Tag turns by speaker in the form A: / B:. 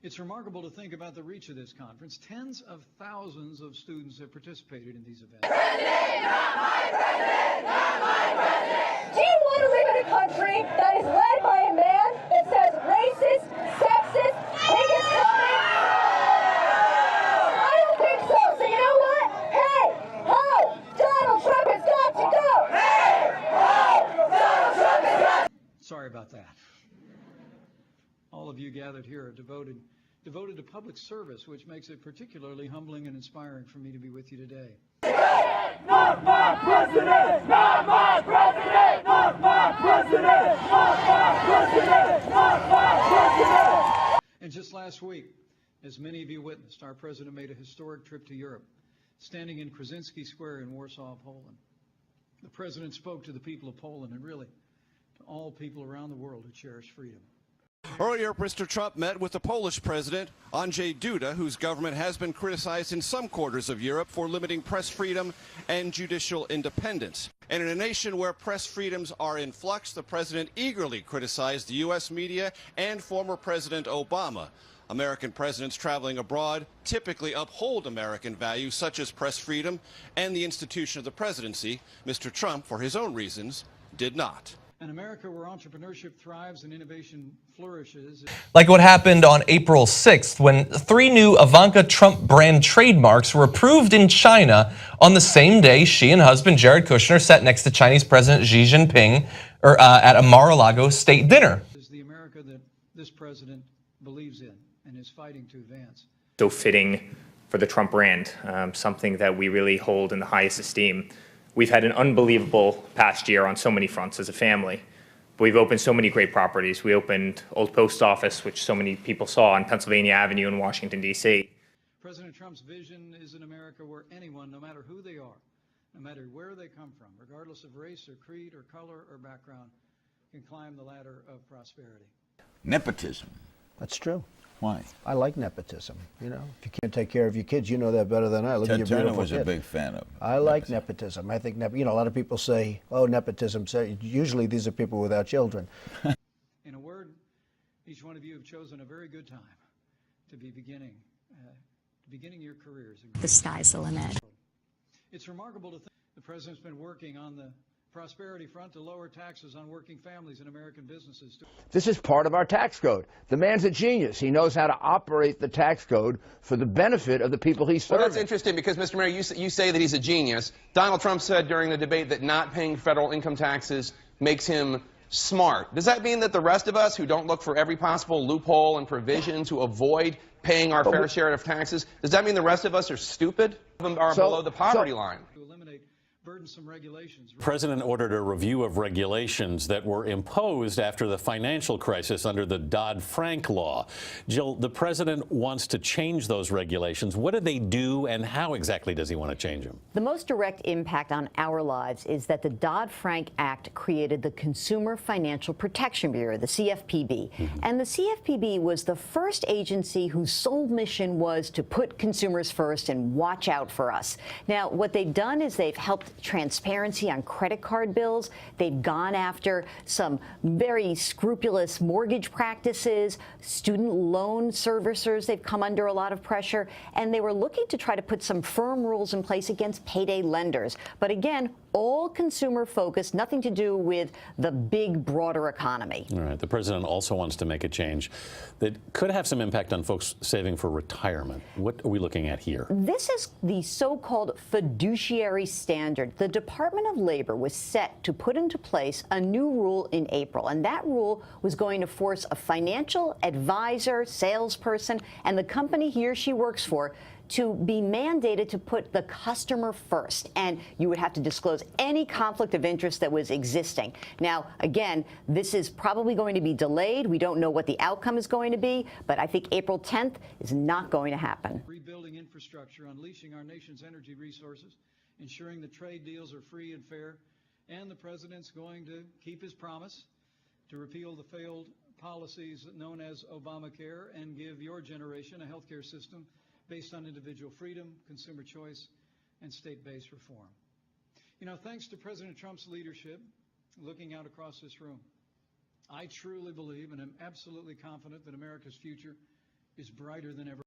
A: It's remarkable to think about the reach of this conference. Tens of thousands of students have participated in these events.
B: President, not my president, not my president. Do you want to live in a country that is led by a man that says racist, sexist, bigots coming? I don't think so. So you know what? Hey, ho, Donald Trump has got to go. Hey, ho, Donald Trump has got to go.
A: Sorry about that. All of you gathered here are devoted to public service, which makes it particularly humbling and inspiring for me to be with you today.
B: Not my president! Not my president! Not my president! Not my president! Not my president!
A: And just last week, as many of you witnessed, our president made a historic trip to Europe, standing in Krasinski Square in Warsaw, Poland. The president spoke to the people of Poland and really to all people around the world who cherish freedom.
C: Earlier, Mr. Trump met with the Polish president, Andrzej Duda, whose government has been criticized in some quarters of Europe for limiting press freedom and judicial independence. And in a nation where press freedoms are in flux, the president eagerly criticized the U.S. media and former President Obama. American presidents traveling abroad typically uphold American values such as press freedom and the institution of the presidency. Mr. Trump, for his own reasons, did not.
A: An America where entrepreneurship thrives and innovation flourishes.
D: Like what happened on April 6th when 3 new Ivanka Trump brand trademarks were approved in China on the same day she and husband Jared Kushner sat next to Chinese President Xi Jinping at a Mar-a-Lago state dinner.
A: Is the America that this president believes in and is fighting to advance.
E: So fitting for the Trump brand, something that we really hold in the highest esteem. We've had an unbelievable past year on so many fronts as a family. We've opened so many great properties. We opened Old Post Office, which so many people saw on Pennsylvania Avenue in Washington, D.C.
A: President Trump's vision is an America where anyone, no matter who they are, no matter where they come from, regardless of race or creed or color or background, can climb the ladder of prosperity.
F: Nepotism.
G: That's true.
F: Why?
G: I like nepotism. You know, if you can't take care of your kids, you know that better than I. Look at your
F: Ted Turner
G: beautiful
F: was
G: kid.
F: a big fan of
G: I like nepotism. I think, you know, a lot of people say, oh, nepotism. Usually these are people without children.
A: In a word, each one of you have chosen a very good time to be beginning your careers.
H: The sky's the limit.
A: It's remarkable to think the president's been working on the prosperity front to lower taxes on working families and American businesses.
I: This is part of our tax code. The man's a genius. He knows how to operate the tax code for the benefit of the people he's serving.
J: Well, that's interesting because, Mr. Mayor, you say that he's a genius. Donald Trump said during the debate that not paying federal income taxes makes him smart. Does that mean that the rest of us who don't look for every possible loophole and provision to avoid paying our fair share of taxes, does that mean the rest of us are stupid? Are below the poverty line?
A: To eliminate burdensome regulations.
K: The president ordered a review of regulations that were imposed after the financial crisis under the Dodd-Frank law. Jill, the president wants to change those regulations. What do they do, and how exactly does he want to change them?
L: The most direct impact on our lives is that the Dodd-Frank Act created the Consumer Financial Protection Bureau, the CFPB. And the CFPB was the first agency whose sole mission was to put consumers first and watch out for us. Now, what they've done is they've helped transparency on credit card bills. They've gone after some very scrupulous mortgage practices, student loan servicers. They've come under a lot of pressure, and they were looking to try to put some firm rules in place against payday lenders. But again, all consumer focused, nothing to do with the big, broader economy.
K: All right. The president also wants to make a change that could have some impact on folks saving for retirement. What are we looking at here?
L: This is the so-called fiduciary standard. The Department of Labor was set to put into place a new rule in April, and that rule was going to force a financial advisor, salesperson, and the company he or she works for to be mandated to put the customer first, and you would have to disclose any conflict of interest that was existing. Now, again, this is probably going to be delayed. We don't know what the outcome is going to be, but I think April 10th is not going to happen.
A: Rebuilding infrastructure, unleashing our nation's energy resources, ensuring the trade deals are free and fair, and the president's going to keep his promise to repeal the failed policies known as Obamacare and give your generation a health care system based on individual freedom, consumer choice, and state-based reform. You know, thanks to President Trump's leadership, looking out across this room, I truly believe and am absolutely confident that America's future is brighter than ever.